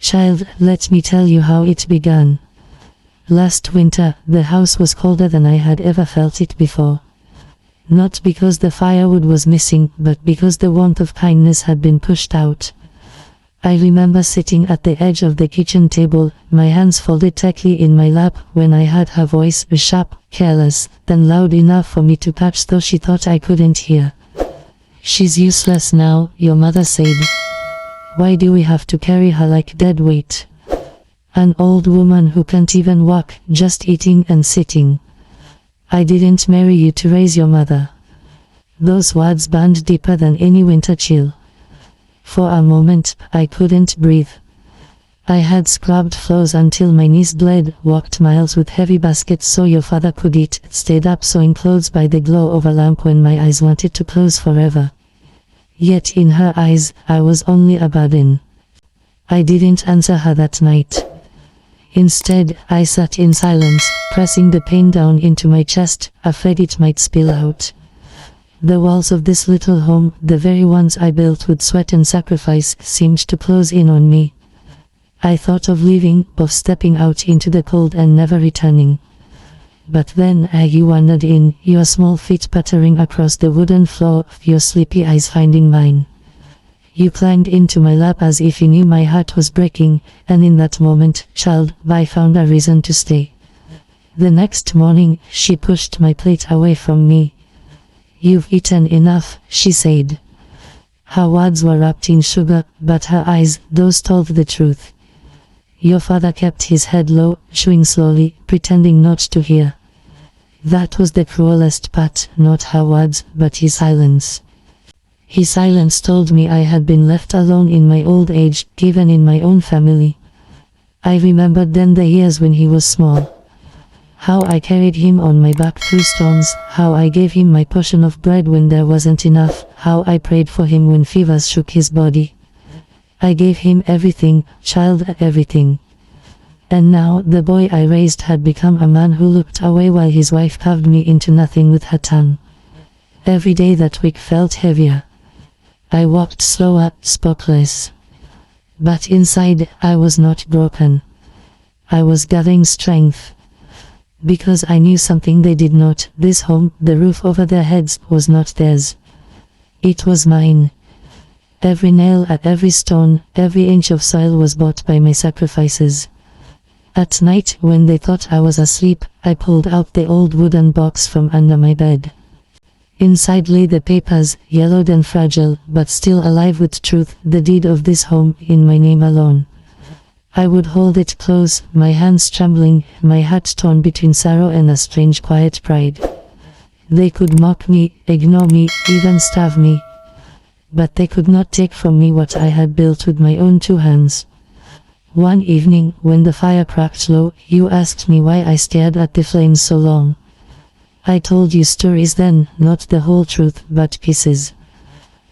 Child, let me tell you how it began. Last winter, the house was colder than I had ever felt it before. Not because the firewood was missing, but because the warmth of kindness had been pushed out. I remember sitting at the edge of the kitchen table, my hands folded tightly in my lap, when I heard her voice, sharp, careless, then loud enough for me to catch though she thought I couldn't hear. "She's useless now," your mother said. "Why do we have to carry her like dead weight? An old woman who can't even walk, just eating and sitting. I didn't marry you to raise your mother." Those words burned deeper than any winter chill. For a moment, I couldn't breathe. I had scrubbed floors until my knees bled, walked miles with heavy baskets so your father could eat, stayed up sewing clothes by the glow of a lamp when my eyes wanted to close forever. Yet in her eyes, I was only a burden. I didn't answer her that night. Instead, I sat in silence, pressing the pain down into my chest, afraid it might spill out. The walls of this little home, the very ones I built with sweat and sacrifice, seemed to close in on me. I thought of leaving, of stepping out into the cold and never returning. But then, you wandered in, your small feet pattering across the wooden floor, your sleepy eyes finding mine. You climbed into my lap as if you knew my heart was breaking, and in that moment, child, I found a reason to stay. The next morning, she pushed my plate away from me. "You've eaten enough," she said. Her words were wrapped in sugar, but her eyes, those told the truth. Your father kept his head low, chewing slowly, pretending not to hear. That was the cruelest part, not her words, but his silence. His silence told me I had been left alone in my old age, even in my own family. I remembered then the years when he was small. How I carried him on my back through storms, how I gave him my portion of bread when there wasn't enough, how I prayed for him when fevers shook his body. I gave him everything, child, everything. And now, the boy I raised had become a man who looked away while his wife carved me into nothing with her tongue. Every day that week felt heavier. I walked slower, spoke less. But inside, I was not broken. I was gathering strength. Because I knew something they did not. This home, the roof over their heads, was not theirs. It was mine. Every nail at every stone, every inch of soil was bought by my sacrifices. At night, when they thought I was asleep, I pulled out the old wooden box from under my bed. Inside lay the papers, yellowed and fragile, but still alive with truth, the deed of this home, in my name alone. I would hold it close, my hands trembling, my heart torn between sorrow and a strange quiet pride. They could mock me, ignore me, even starve me. But they could not take from me what I had built with my own two hands. One evening, when the fire cracked low, you asked me why I stared at the flames so long. I told you stories then, not the whole truth, but pieces.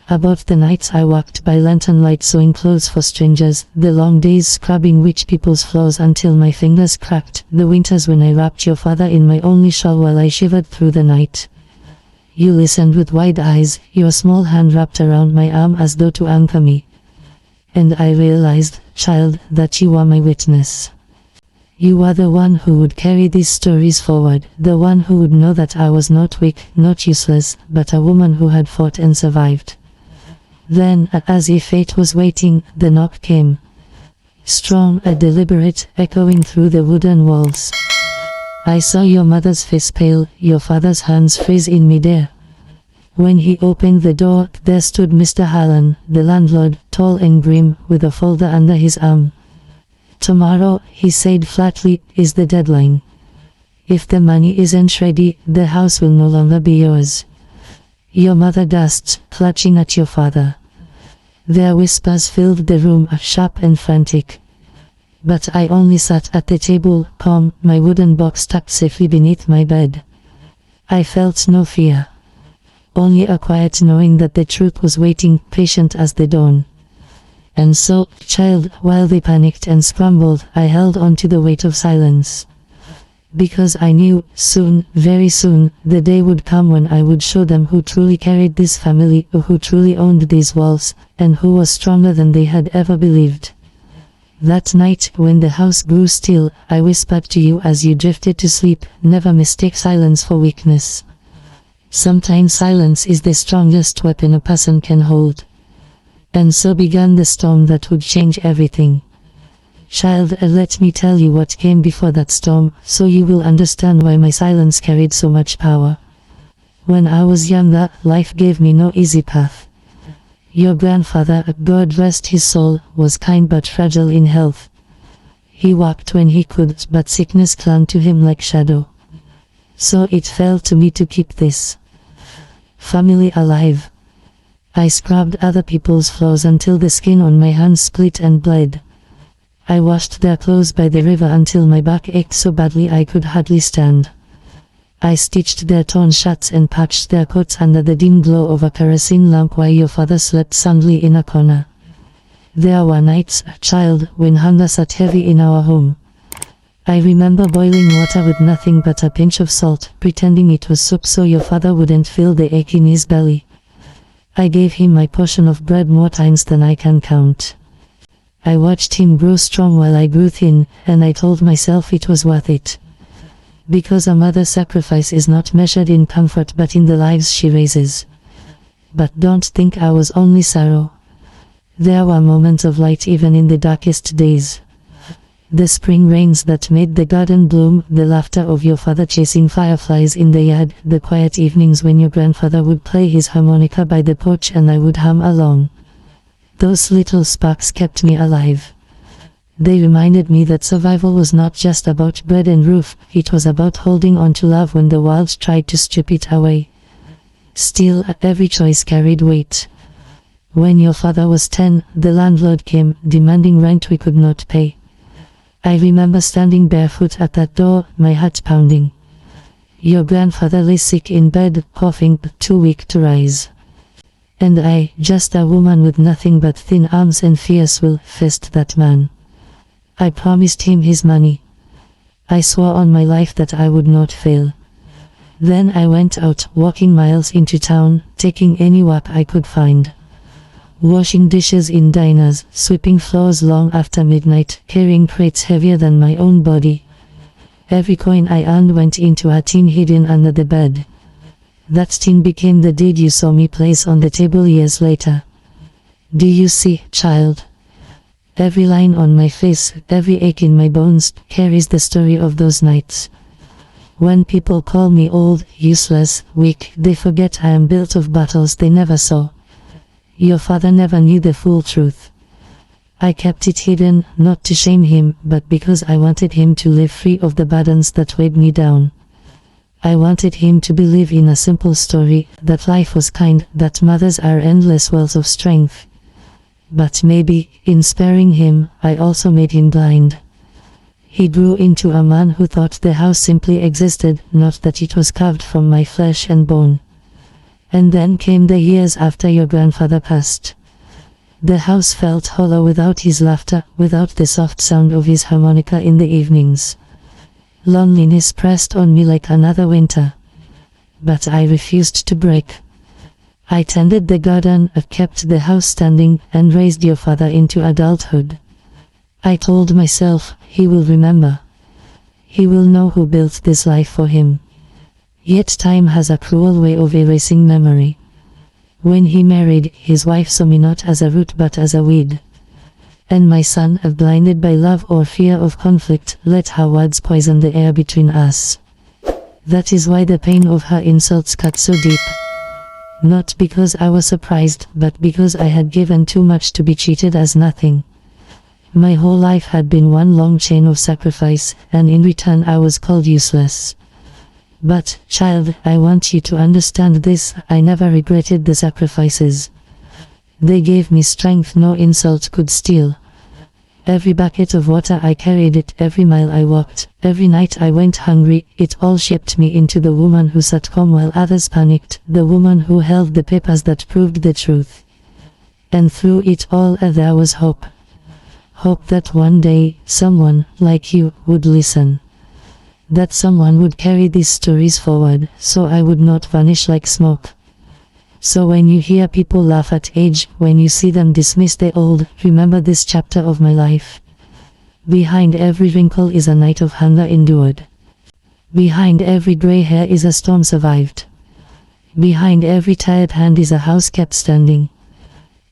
About the nights I walked by lantern light sewing clothes for strangers, the long days scrubbing rich people's floors until my fingers cracked, the winters when I wrapped your father in my only shawl while I shivered through the night. You listened with wide eyes, your small hand wrapped around my arm as though to anchor me. And I realized, child, that you were my witness. You were the one who would carry these stories forward, the one who would know that I was not weak, not useless, but a woman who had fought and survived. Then, as if fate was waiting, the knock came. Strong and deliberate, echoing through the wooden walls. I saw your mother's face pale, your father's hands freeze in midair. When he opened the door, there stood Mr. Harlan, the landlord, tall and grim, with a folder under his arm. "Tomorrow," he said flatly, "is the deadline. If the money isn't ready, the house will no longer be yours." Your mother gasped, clutching at your father. Their whispers filled the room, sharp and frantic. But I only sat at the table, calm, my wooden box tucked safely beneath my bed. I felt no fear. Only a quiet knowing that the truth was waiting, patient as the dawn. And so, child, while they panicked and scrambled, I held on to the weight of silence. Because I knew, soon, very soon, the day would come when I would show them who truly carried this family, who truly owned these walls, and who was stronger than they had ever believed. That night, when the house grew still, I whispered to you as you drifted to sleep, never mistake silence for weakness. Sometimes silence is the strongest weapon a person can hold. And so began the storm that would change everything. Child, let me tell you what came before that storm, so you will understand why my silence carried so much power. When I was younger, life gave me no easy path. Your grandfather, God rest his soul, was kind but fragile in health. He walked when he could, but sickness clung to him like shadow. So it fell to me to keep this family alive. I scrubbed other people's floors until the skin on my hands split and bled. I washed their clothes by the river until my back ached so badly I could hardly stand. I stitched their torn shirts and patched their coats under the dim glow of a kerosene lamp while your father slept soundly in a corner. There were nights, child, when hunger sat heavy in our home. I remember boiling water with nothing but a pinch of salt, pretending it was soup so your father wouldn't feel the ache in his belly. I gave him my portion of bread more times than I can count. I watched him grow strong while I grew thin, and I told myself it was worth it. Because a mother's sacrifice is not measured in comfort but in the lives she raises. But don't think I was only sorrow. There were moments of light even in the darkest days. The spring rains that made the garden bloom, the laughter of your father chasing fireflies in the yard, the quiet evenings when your grandfather would play his harmonica by the porch and I would hum along. Those little sparks kept me alive. They reminded me that survival was not just about bread and roof, it was about holding on to love when the world tried to strip it away. Still, every choice carried weight. When your father was 10, the landlord came, demanding rent we could not pay. I remember standing barefoot at that door, my heart pounding. Your grandfather lay sick in bed, coughing, too weak to rise. And I, just a woman with nothing but thin arms and fierce will, faced that man. I promised him his money. I swore on my life that I would not fail. Then I went out, walking miles into town, taking any work I could find. Washing dishes in diners, sweeping floors long after midnight, carrying crates heavier than my own body. Every coin I earned went into a tin hidden under the bed. That tin became the deed you saw me place on the table years later. Do you see, child? Every line on my face, every ache in my bones, carries the story of those nights. When people call me old, useless, weak, they forget I am built of battles they never saw. Your father never knew the full truth. I kept it hidden, not to shame him, but because I wanted him to live free of the burdens that weighed me down. I wanted him to believe in a simple story, that life was kind, that mothers are endless wells of strength. But maybe, in sparing him, I also made him blind. He grew into a man who thought the house simply existed, not that it was carved from my flesh and bone. And then came the years after your grandfather passed. The house felt hollow without his laughter, without the soft sound of his harmonica in the evenings. Loneliness pressed on me like another winter. But I refused to break. I tended the garden, kept the house standing, and raised your father into adulthood. I told myself, he will remember. He will know who built this life for him. Yet time has a cruel way of erasing memory. When he married, his wife saw me not as a root but as a weed. And my son, blinded by love or fear of conflict, let her words poison the air between us. That is why the pain of her insults cut so deep. Not because I was surprised, but because I had given too much to be treated as nothing. My whole life had been one long chain of sacrifice, and in return I was called useless. But, child, I want you to understand this, I never regretted the sacrifices. They gave me strength no insult could steal. Every bucket of water I carried it, every mile I walked, every night I went hungry, it all shaped me into the woman who sat calm while others panicked, the woman who held the papers that proved the truth. And through it all there was hope. Hope that one day, someone, like you, would listen. That someone would carry these stories forward, so I would not vanish like smoke. So when you hear people laugh at age, when you see them dismiss the old, remember this chapter of my life. Behind every wrinkle is a night of hunger endured. Behind every gray hair is a storm survived. Behind every tired hand is a house kept standing.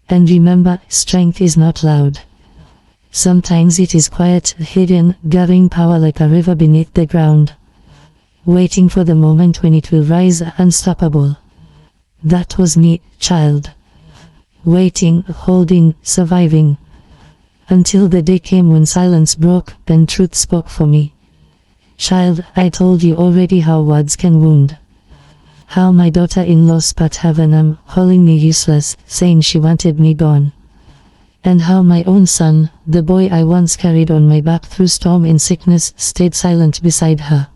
And remember, strength is not loud. Sometimes it is quiet, hidden, gathering power like a river beneath the ground, waiting for the moment when it will rise unstoppable. That was me, child. Waiting, holding, surviving. Until the day came when silence broke, then truth spoke for me. Child, I told you already how words can wound. How my daughter-in-law spat heaven, calling me useless, saying she wanted me gone. And how my own son, the boy I once carried on my back through storm and sickness, stayed silent beside her.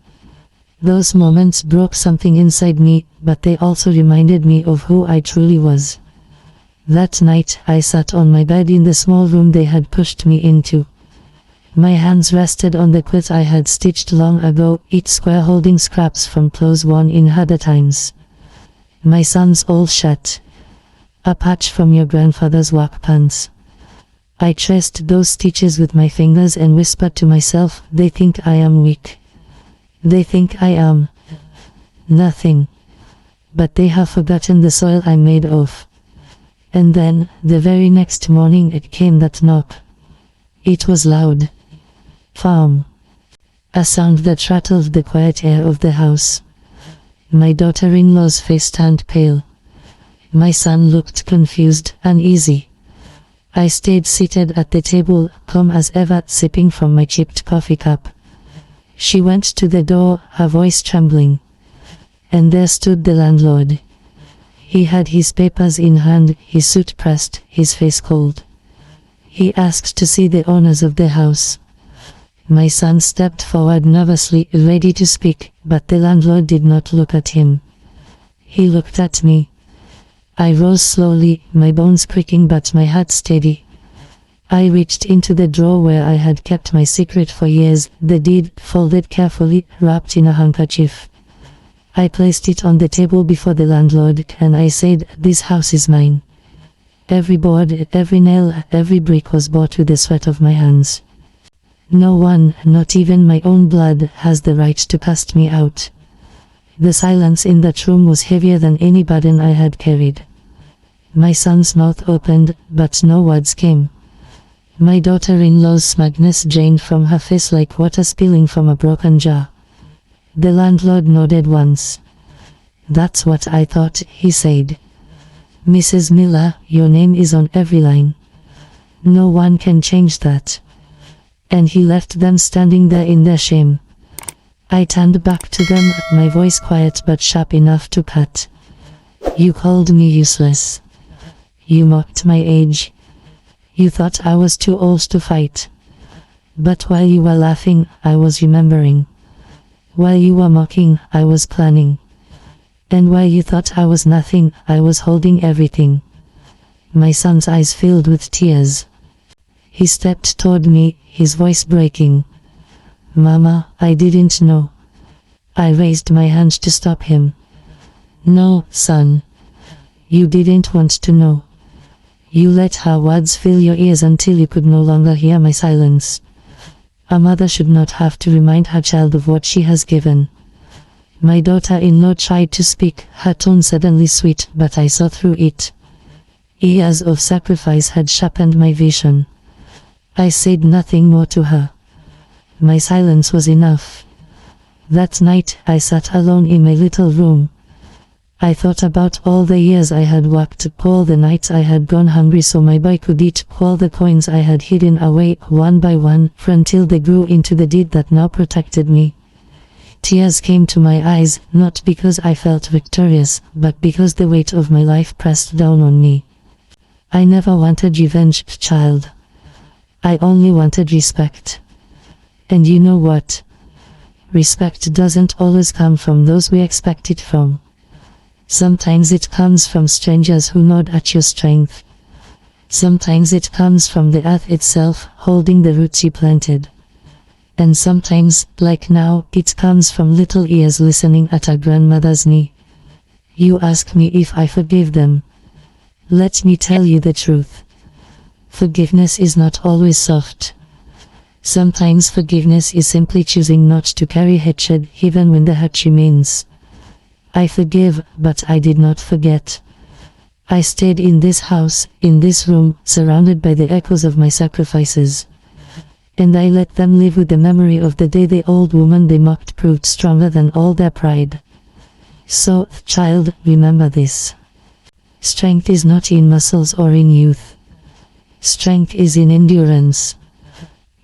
Those moments broke something inside me, but they also reminded me of who I truly was. That night, I sat on my bed in the small room they had pushed me into. My hands rested on the quilt I had stitched long ago, each square holding scraps from clothes worn in harder times. My son's all shut. A patch from your grandfather's work pants. I traced those stitches with my fingers and whispered to myself, they think I am weak. They think I am nothing. But they have forgotten the soil I'm made of. And then, the very next morning it came, that knock. It was loud. Firm. A sound that rattled the quiet air of the house. My daughter-in-law's face turned pale. My son looked confused, uneasy. I stayed seated at the table, calm as ever, sipping from my chipped coffee cup. She went to the door, her voice trembling. And there stood the landlord. He had his papers in hand, his suit pressed, his face cold. He asked to see the owners of the house. My son stepped forward nervously, ready to speak, but the landlord did not look at him. He looked at me. I rose slowly, my bones creaking but my heart steady. I reached into the drawer where I had kept my secret for years, the deed, folded carefully, wrapped in a handkerchief. I placed it on the table before the landlord, and I said, this house is mine. Every board, every nail, every brick was bought with the sweat of my hands. No one, not even my own blood, has the right to cast me out. The silence in that room was heavier than any burden I had carried. My son's mouth opened, but no words came. My daughter-in-law's smugness drained from her face like water spilling from a broken jar. The landlord nodded once. That's what I thought, he said. Mrs. Miller, your name is on every line. No one can change that. And he left them standing there in their shame. I turned back to them, my voice quiet but sharp enough to cut. You called me useless. You mocked my age. You thought I was too old to fight. But while you were laughing, I was remembering. While you were mocking, I was planning. And while you thought I was nothing, I was holding everything. My son's eyes filled with tears. He stepped toward me, his voice breaking. Mama, I didn't know. I raised my hand to stop him. No, son. You didn't want to know. You let her words fill your ears until you could no longer hear my silence. A mother should not have to remind her child of what she has given. My daughter-in-law tried to speak, her tone suddenly sweet, but I saw through it. Years of sacrifice had sharpened my vision. I said nothing more to her. My silence was enough. That night, I sat alone in my little room. I thought about all the years I had worked, all the nights I had gone hungry so my boy could eat, all the coins I had hidden away, one by one, until they grew into the deed that now protected me. Tears came to my eyes, not because I felt victorious, but because the weight of my life pressed down on me. I never wanted revenge, child. I only wanted respect. And you know what? Respect doesn't always come from those we expect it from. Sometimes it comes from strangers who nod at your strength. Sometimes it comes from the earth itself, holding the roots you planted. And sometimes, like now, it comes from little ears listening at a grandmother's knee. You ask me if I forgive them. Let me tell you the truth. Forgiveness is not always soft. Sometimes forgiveness is simply choosing not to carry hatred even when the hurt remains. I forgive, but I did not forget. I stayed in this house, in this room, surrounded by the echoes of my sacrifices. And I let them live with the memory of the day the old woman they mocked proved stronger than all their pride. So, child, remember this. Strength is not in muscles or in youth. Strength is in endurance.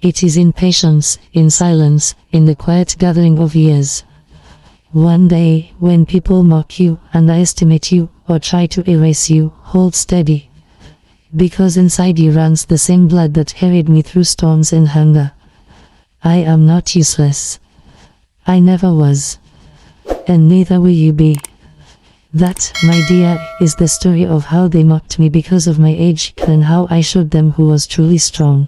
It is in patience, in silence, in the quiet gathering of years. One day, when people mock you, underestimate you, or try to erase you, hold steady. Because inside you runs the same blood that carried me through storms and hunger. I am not useless. I never was. And neither will you be. That, my dear, is the story of how they mocked me because of my age, and how I showed them who was truly strong.